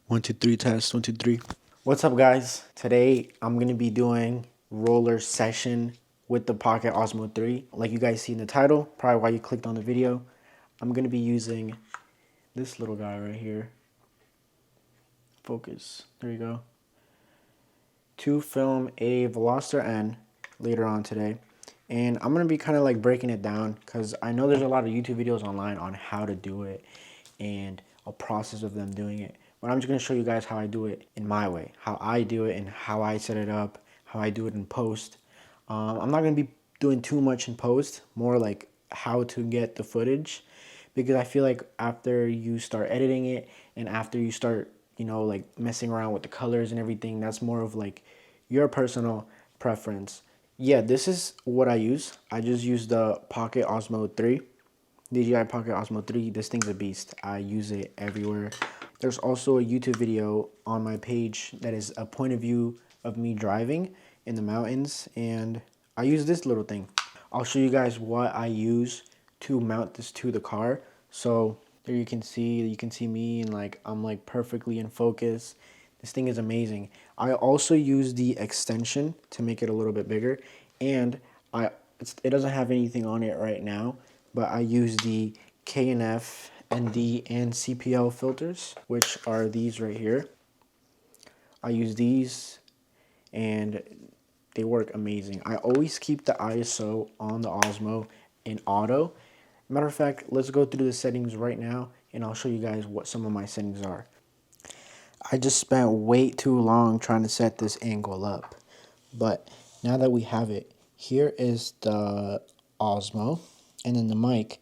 One, two, three, test. 1, 2, 3. What's up, guys? Today I'm gonna be doing roller session with the Pocket Osmo 3. Like you guys see in the title, probably why you clicked on the video. I'm gonna be using this little guy right here. Focus. There you go. To film a Veloster N later on today. And I'm gonna be kind of like breaking it down because I know there's a lot of YouTube videos online on how to do it and a process of them doing it. But I'm just gonna show you guys how I do it in my way, how I do it and how I set it up, how I do it in post. I'm not gonna be doing too much in post, more like how to get the footage, because I feel like after you start editing it and after you start, like messing around with the colors and everything, that's more of like your personal preference. Yeah, this is what I use. I just use the Pocket Osmo 3. DJI Pocket Osmo 3. This thing's a beast. I use it everywhere. There's also a YouTube video on my page that is a point of view of me driving in the mountains, and I use this little thing. I'll show you guys what I use to mount this to the car. So there you can see me, and like I'm like perfectly in focus. This thing is amazing. I also use the extension to make it a little bit bigger, and it doesn't have anything on it right now, but I use the KNF, ND, and CPL filters, which are these right here. I use these and they work amazing. I always keep the ISO on the Osmo in auto. Matter of fact, let's go through the settings right now and I'll show you guys what some of my settings are. I just spent way too long trying to set this angle up, but now that we have it, here is the Osmo and then the mic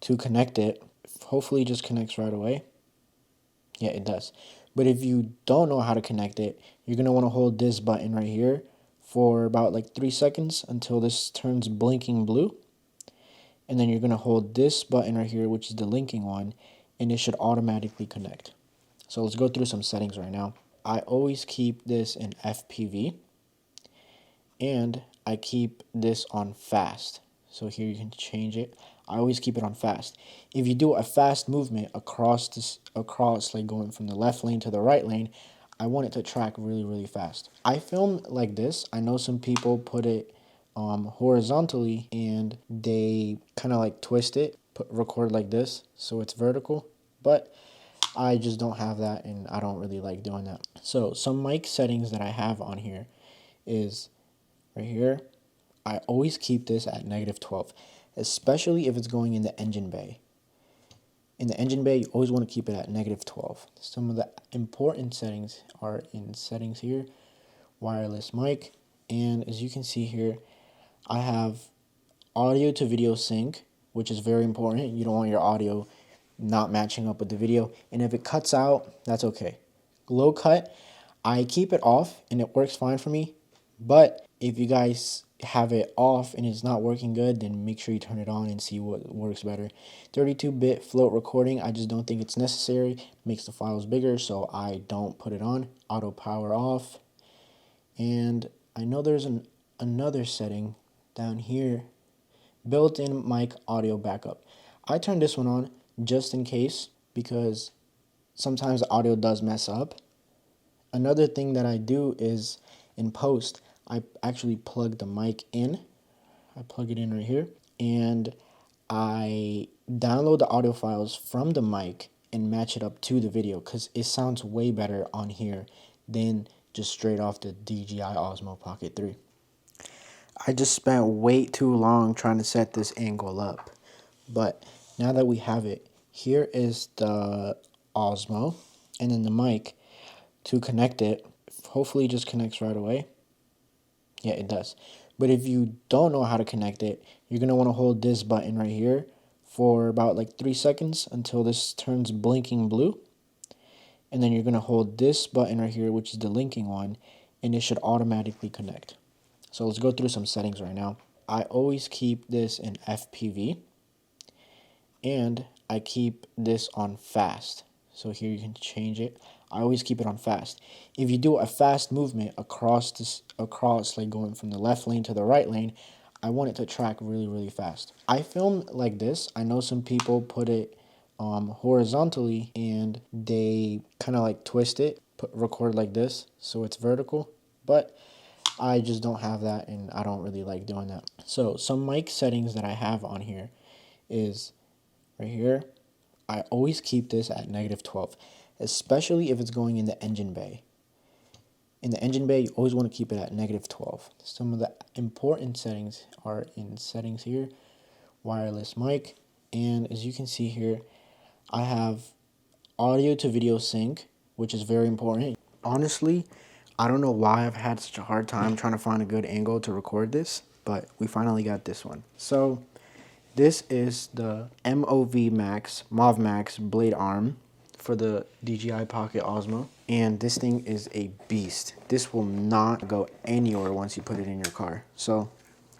to connect it. Hopefully it just connects right away. Yeah, it does. But if you don't know how to connect it, you're going to want to hold this button right here for about like 3 seconds until this turns blinking blue. And then you're going to hold this button right here, which is the linking one, and it should automatically connect. So let's go through some settings right now. I always keep this in FPV, and I keep this on fast. So here you can change it. I always keep it on fast. If you do a fast movement across like going from the left lane to the right lane, I want it to track really, really fast. I film like this. I know some people put it horizontally and they kind of like twist it, record like this, so it's vertical. But I just don't have that, and I don't really like doing that. So some mic settings that I have on here is right here. I always keep this at -12, especially if it's going in the engine bay. In the engine bay, you always want to keep it at -12. Some of the important settings are in settings here, wireless mic, and as you can see here, I have audio to video sync, which is very important. You don't want your audio not matching up with the video, and if it cuts out, that's okay. Low cut, I keep it off and it works fine for me, but if you guys have it off and it's not working good, then make sure you turn it on and see what works better. 32-bit float recording, I just don't think it's necessary. It makes the files bigger, so I don't put it on. Auto power off. And I know there's another setting down here, built-in mic audio backup. I turned this one on just in case, because sometimes the audio does mess up. Another thing that I do is in post, I actually plug the mic in. I plug it in right here, and I download the audio files from the mic and match it up to the video, because it sounds way better on here than just straight off the DJI Osmo Pocket 3. I just spent way too long trying to set this angle up, but now that we have it, here is the Osmo and then the mic to connect it. Hopefully it just connects right away. Yeah, it does. But if you don't know how to connect it, you're going to want to hold this button right here for about like 3 seconds until this turns blinking blue. And then you're going to hold this button right here, which is the linking one, and it should automatically connect. So let's go through some settings right now. I always keep this in FPV, and I keep this on fast. So here you can change it. I always keep it on fast. If you do a fast movement across like going from the left lane to the right lane, I want it to track really, really fast. I film like this. I know some people put it horizontally, and they kind of like twist it, record like this, so it's vertical. But I just don't have that, and I don't really like doing that. So some mic settings that I have on here is right here. I always keep this at -12, especially if it's going in the engine bay. In the engine bay, you always want to keep it at -12. Some of the important settings are in settings here, wireless mic, and as you can see here, I have audio to video sync, which is very important. Honestly, I don't know why I've had such a hard time trying to find a good angle to record this, but we finally got this one. So this is the MOV Max blade arm for the DJI Pocket Osmo, and this thing is a beast. This will not go anywhere once you put it in your car. So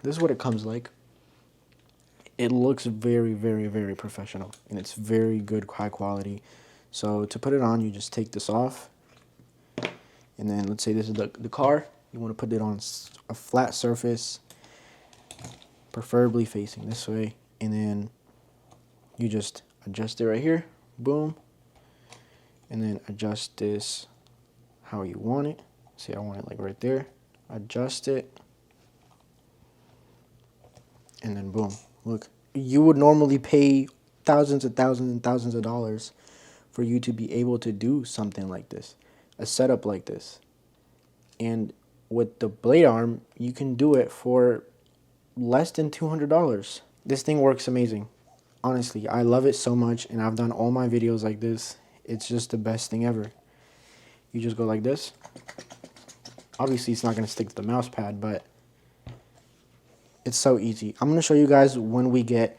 this is what it comes like. It looks very, very, very professional, and it's very good, high quality. So to put it on, you just take this off, and then let's say this is the car. You want to put it on a flat surface, preferably facing this way, and then you just adjust it right here, boom, and then adjust this how you want it. See, I want it like right there. Adjust it, and then boom, look. You would normally pay thousands and thousands and thousands of dollars for you to be able to do something like this, a setup like this. And with the blade arm, you can do it for less than $200. This thing works amazing. Honestly, I love it so much, and I've done all my videos like this. It's just the best thing ever. You just go like this. Obviously, it's not going to stick to the mouse pad, but it's so easy. I'm going to show you guys when we get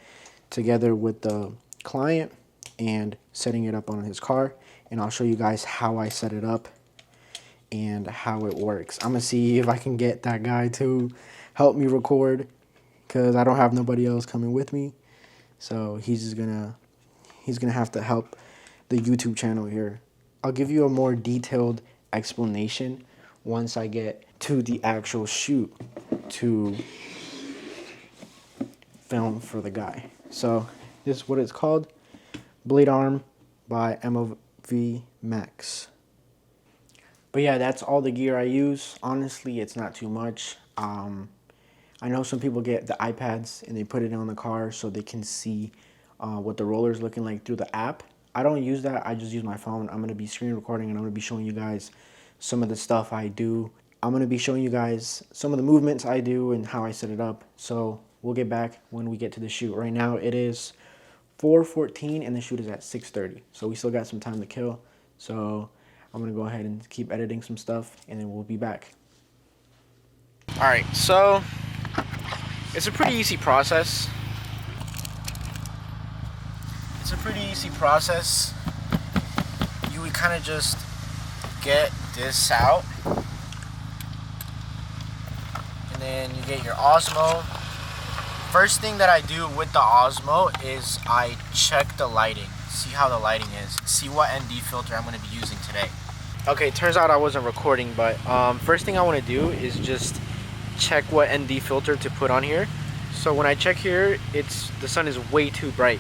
together with the client and setting it up on his car, and I'll show you guys how I set it up and how it works. I'm going to see if I can get that guy to help me record, because I don't have nobody else coming with me. So he's gonna have to help the YouTube channel here. I'll give you a more detailed explanation once I get to the actual shoot to film for the guy. So this is what it's called, Blade Arm by MOV Max. But yeah, that's all the gear I use. Honestly, it's not too much. I know some people get the iPads and they put it on the car so they can see what the roller is looking like through the app. I don't use that. I just use my phone. I'm going to be screen recording, and I'm going to be showing you guys some of the stuff I do. I'm going to be showing you guys some of the movements I do and how I set it up. So we'll get back when we get to the shoot. Right now it is 4:14 and the shoot is at 6:30. So we still got some time to kill. So I'm going to go ahead and keep editing some stuff, and then we'll be back. Alright, so it's a pretty easy process. You would kind of just get this out, and then you get your Osmo. First thing that I do with the Osmo is I check the lighting, see how the lighting is, see what ND filter I'm going to be using today. Okay, turns out I wasn't recording, but first thing I want to do is just check what ND filter to put on here. So when I check here, the sun is way too bright.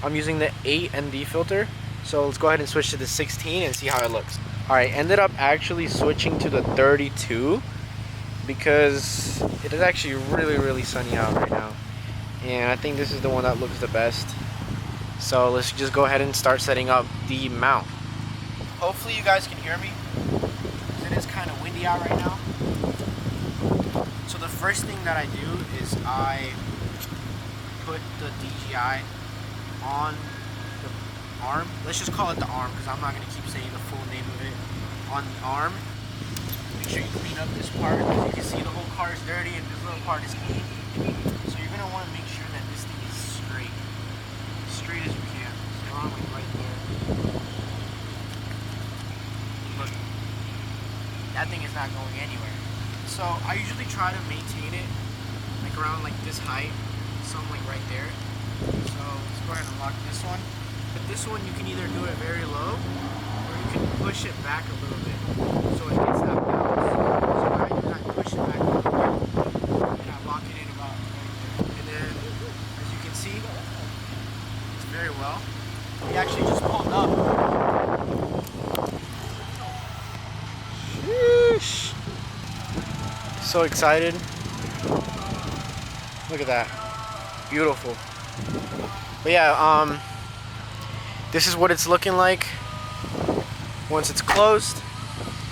I'm using the 8 ND filter, so let's go ahead and switch to the 16 and see how it looks. Alright, ended up actually switching to the 32 because it is actually really, really sunny out right now, and I think this is the one that looks the best. So let's just go ahead and start setting up the mount. Hopefully you guys can hear me, because it is kind of windy out right now. So the first thing that I do is I put the DJI on the arm. Let's just call it the arm, because I'm not going to keep saying the full name of it. On the arm. Make sure you clean up this part. As you can see, the whole car is dirty and this little part is clean. So you're going to want to make sure that this thing is straight. Straight as you can. So I'm like right there. Look. That thing is not going anywhere. So I usually try to maintain it like around like this height, something like right there. So let's go ahead and lock this one. But this one you can either do it very low, or you can push it back a little bit so it gets that bounce. So what I do is I push it back a little bit and I lock it in about right there. And then as you can see, it's very well. We So excited. Look at that. Beautiful. But yeah, this is what it's looking like once it's closed.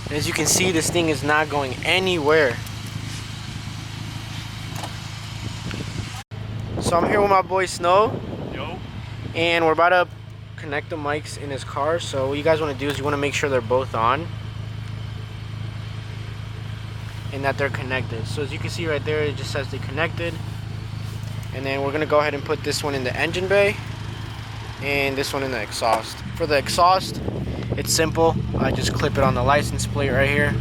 And as you can see, this thing is not going anywhere. So I'm here with my boy Snow. Yo. And we're about to connect the mics in his car. So what you guys want to do is you want to make sure they're both on and that they're connected. So as you can see right there, it just says they connected. And then we're gonna go ahead and put this one in the engine bay and this one in the exhaust. For the exhaust, it's simple. I just clip it on the license plate right here.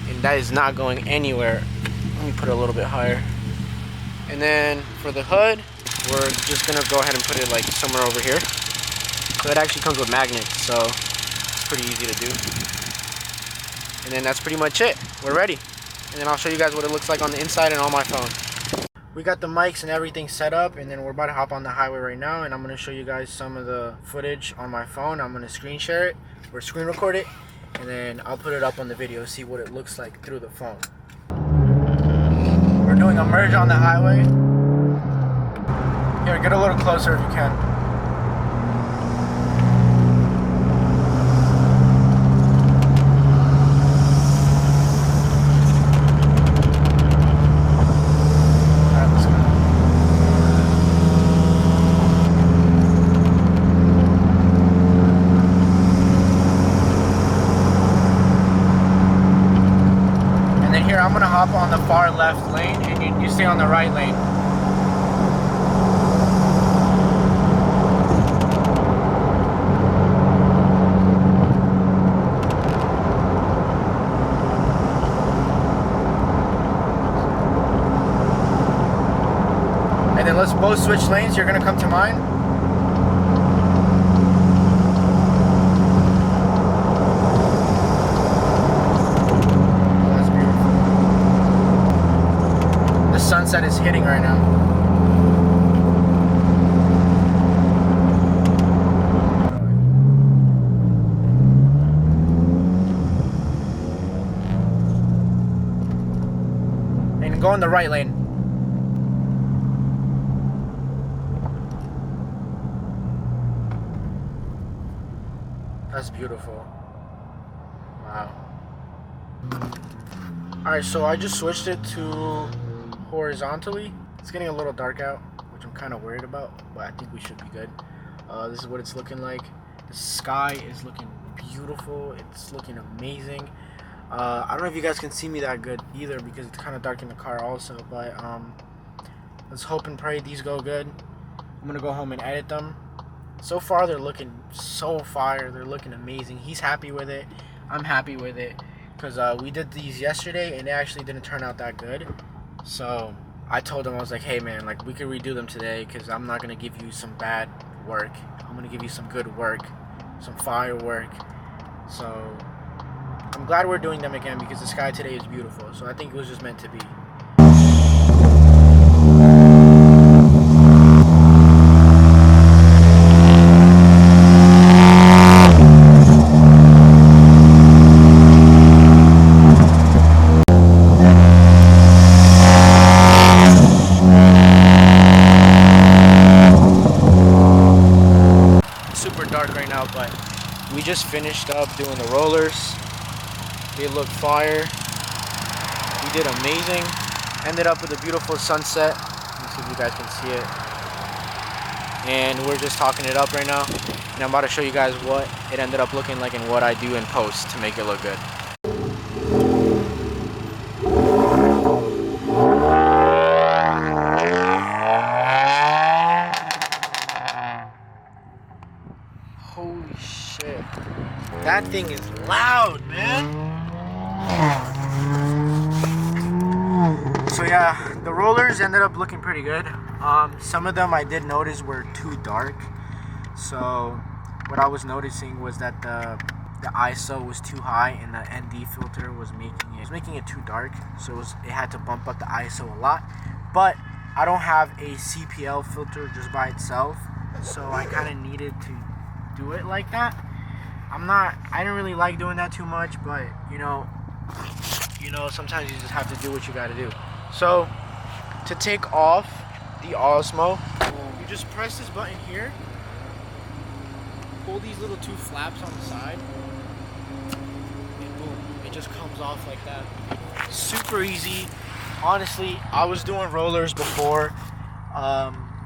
And that is not going anywhere. Let me put it a little bit higher. And then for the hood, we're just gonna go ahead and put it like somewhere over here. So it actually comes with magnets, so it's pretty easy to do. And then that's pretty much it. We're ready. And then I'll show you guys what it looks like on the inside and on my phone. We got the mics and everything set up, and then we're about to hop on the highway right now, and I'm going to show you guys some of the footage on my phone. I'm going to screen share it or screen record it, and then I'll put it up on the video, see what it looks like through the phone. We're doing a merge on the highway. Here, get a little closer if you can. I'm gonna hop on the far left lane and you stay on the right lane. And then let's both switch lanes. You're gonna come to mine. Sunset is hitting right now. And go in the right lane. That's beautiful. Wow. Alright, so I just switched it to horizontally. It's getting a little dark out, which I'm kind of worried about, but I think we should be good. This is what it's looking like. The sky is looking beautiful. It's looking amazing. I don't know if you guys can see me that good either because it's kind of dark in the car also, but let's hope and pray these go good. I'm gonna go home and edit them. So far they're looking so fire. They're looking amazing. He's happy with it. I'm happy with it because we did these yesterday and it actually didn't turn out that good. So I told him, I was like, hey man, like we could redo them today because I'm not going to give you some bad work. I'm going to give you some good work, some fire work. So I'm glad we're doing them again because the sky today is beautiful. So I think it was just meant to be. Dark right now, but we just finished up doing the rollers. They look fire. We did amazing. Ended up with a beautiful sunset. Let me see if you guys can see it. And we're just talking it up right now. And I'm about to show you guys what it ended up looking like and what I do in post to make it look good. Holy shit. That thing is loud, man. So yeah, the rollers ended up looking pretty good. Some of them I did notice were too dark. So what I was noticing was that the ISO was too high and the ND filter was making it too dark. So it had to bump up the ISO a lot. But I don't have a CPL filter just by itself, so I kind of needed to do it like that. I didn't really like doing that too much, but you know, you know, sometimes you just have to do what you gotta do. So, to take off the Osmo, you just press this button here, pull these little two flaps on the side, and boom, it just comes off like that. Super easy. Honestly, I was doing rollers before,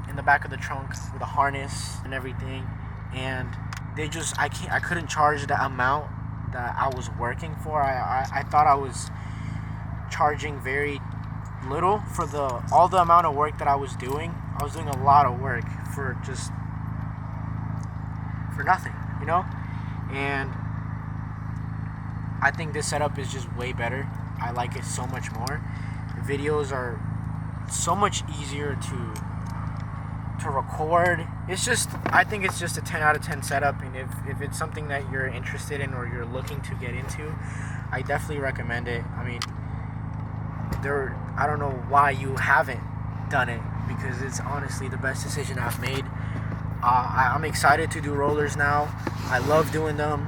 in the back of the trunk with a harness and everything, and I couldn't charge the amount that I was working for. I thought I was charging very little for all the amount of work that I was doing. I was doing a lot of work for nothing, you know? And I think this setup is just way better. I like it so much more. The videos are so much easier to record. I think it's just a 10 out of 10 setup, and if it's something that you're interested in or you're looking to get into, I definitely recommend it. I mean, I don't know why you haven't done it, because it's honestly the best decision I've made. I'm excited to do rollers now. I love doing them.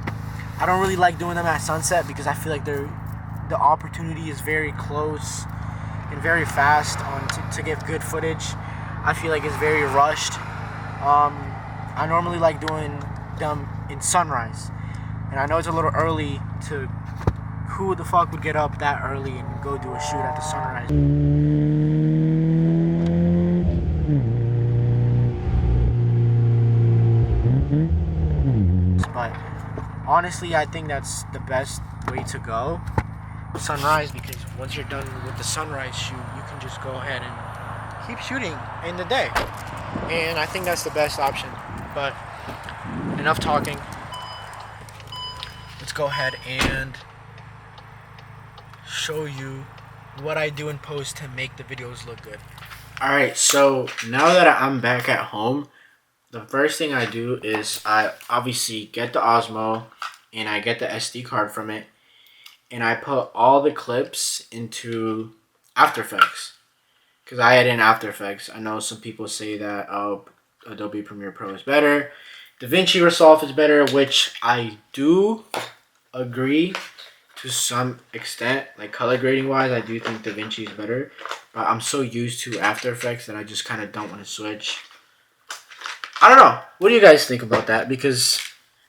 I don't really like doing them at sunset because I feel like the opportunity is very close and very fast to get good footage. I feel like it's very rushed. I normally like doing them in sunrise, and I know it's a little early to. Who the fuck would get up that early and go do a shoot at the sunrise? But honestly, I think that's the best way to go. Sunrise, because once you're done with the sunrise shoot, you can just go ahead and keep shooting in the day. And I think that's the best option. But enough talking. Let's go ahead and show you what I do in post to make the videos look good. Alright, so now that I'm back at home, the first thing I do is I obviously get the Osmo and I get the SD card from it, and I put all the clips into After Effects, because I edit in After Effects. I know some people say that, oh, Adobe Premiere Pro is better, DaVinci Resolve is better, which I do agree to some extent. Like color grading wise, I do think DaVinci is better, but I'm so used to After Effects that I just kind of don't want to switch. I don't know. What do you guys think about that? Because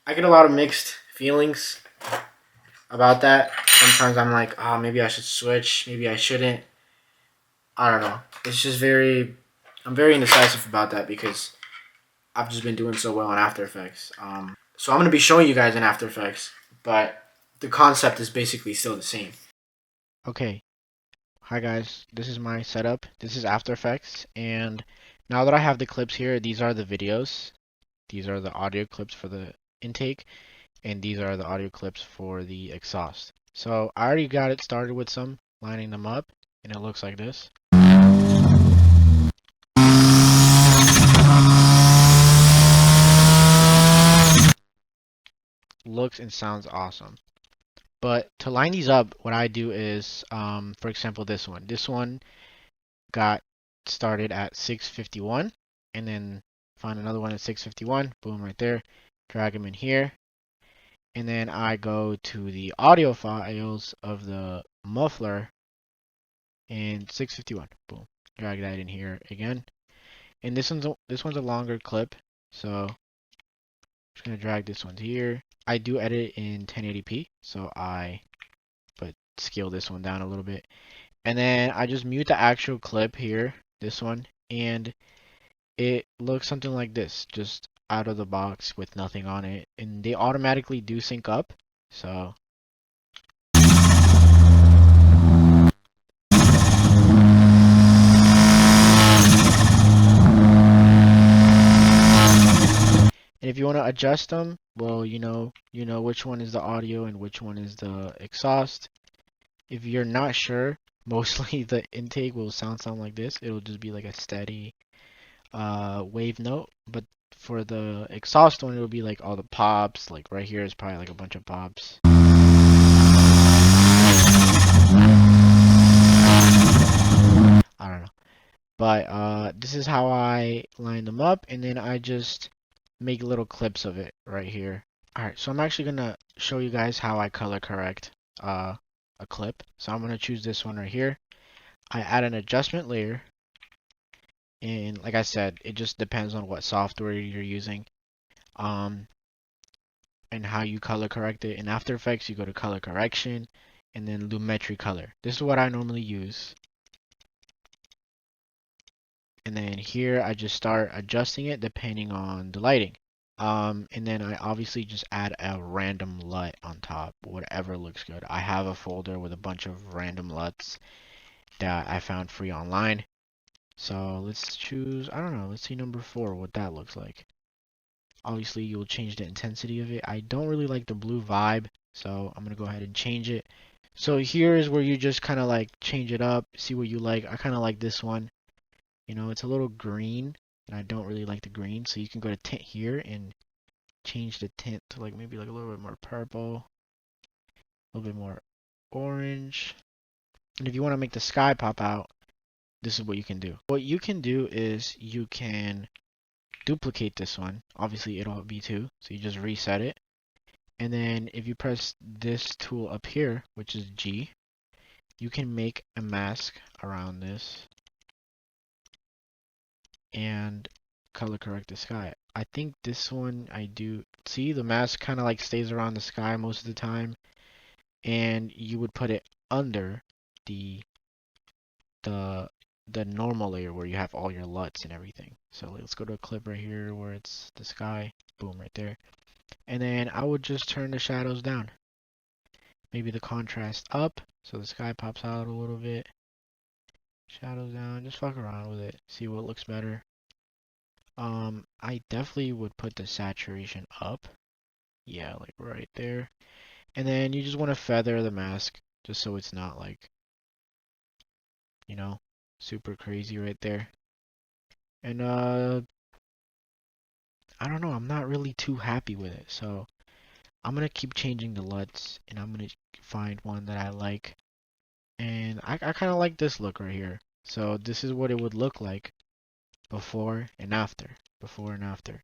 I get a lot of mixed feelings about that. Sometimes I'm like, oh, maybe I should switch. Maybe I shouldn't. I don't know. It's just I'm very indecisive about that because I've just been doing so well in After Effects. So I'm going to be showing you guys in After Effects, but the concept is basically still the same. Okay. Hi guys, this is my setup. This is After Effects, and now that I have the clips here, these are the videos. These are the audio clips for the intake, and these are the audio clips for the exhaust. So I already got it started with some, lining them up, and it looks like this. Looks and sounds awesome. But to line these up, what I do is, for example, this one got started at 651, and then find another one at 651, boom, right there, drag them in here, and then I go to the audio files of the muffler and 651, boom, drag that in here again. And this one's a longer clip, so I'm just gonna drag this one here. I do edit in 1080p, so but scale this one down a little bit, and then I just mute the actual clip here, this one, and it looks something like this, just out of the box with nothing on it, and they automatically do sync up. So and if you want to adjust them, well, you know which one is the audio and which one is the exhaust. If you're not sure, mostly the intake will sound like this. It'll just be like a steady wave note, but for the exhaust one, it'll be like all the pops. Like right here is probably like a bunch of pops. I don't know, but this is how I line them up, and then I just make little clips of it right here. Alright, so I'm actually gonna show you guys how I color correct a clip. So I'm going to choose this one right here. I add an adjustment layer. And like I said, it just depends on what software you're using. And how you color correct it. In After Effects, you go to color correction and then lumetri color. This is what I normally use. And then here I just start adjusting it depending on the lighting. And then I obviously just add a random LUT on top, whatever looks good. I have a folder with a bunch of random LUTs that I found free online. So let's choose, I don't know, let's see number 4, what that looks like. Obviously, you'll change the intensity of it. I don't really like the blue vibe, so I'm going to go ahead and change it. So here is where you just kind of like change it up, see what you like. I kind of like this one. You know, it's a little green, and I don't really like the green. So you can go to tint here and change the tint to like maybe like a little bit more purple, a little bit more orange. And if you want to make the sky pop out, this is what you can do. What you can do is you can duplicate this one. Obviously, it'll be 2, so you just reset it. And then if you press this tool up here, which is G, you can make a mask around this and color correct the sky. I think this one I do. See, the mask kind of like stays around the sky most of the time. And you would put it under the the the normal layer where you have all your LUTs and everything. So let's go to a clip right here where it's the sky. Boom, right there. And then I would just turn the shadows down. Maybe the contrast up so the sky pops out a little bit. Shadows down, just fuck around with it. See what looks better. I definitely would put the saturation up. Yeah, like right there. And then you just want to feather the mask just so it's not like, you know, super crazy right there. And I don't know, I'm not really too happy with it. So I'm gonna keep changing the LUTs and I'm gonna find one that I like. And I kind of like this look right here. So this is what it would look like before and after. Before and after.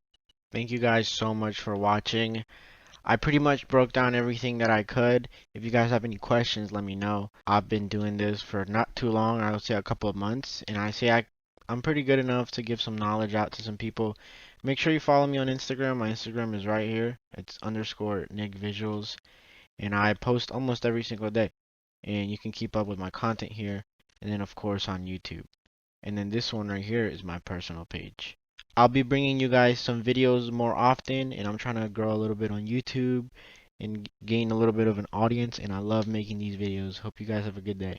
Thank you guys so much for watching. I pretty much broke down everything that I could. If you guys have any questions, let me know. I've been doing this for not too long, I would say a couple of months, and I'm pretty good enough to give some knowledge out to some people. Make sure you follow me on Instagram. My Instagram is right here. It's underscore Nick Visuals, and I post almost every single day. And you can keep up with my content here, and then of course on YouTube. And then this one right here is my personal page. I'll be bringing you guys some videos more often, and I'm trying to grow a little bit on YouTube and gain a little bit of an audience, and I love making these videos. Hope you guys have a good day.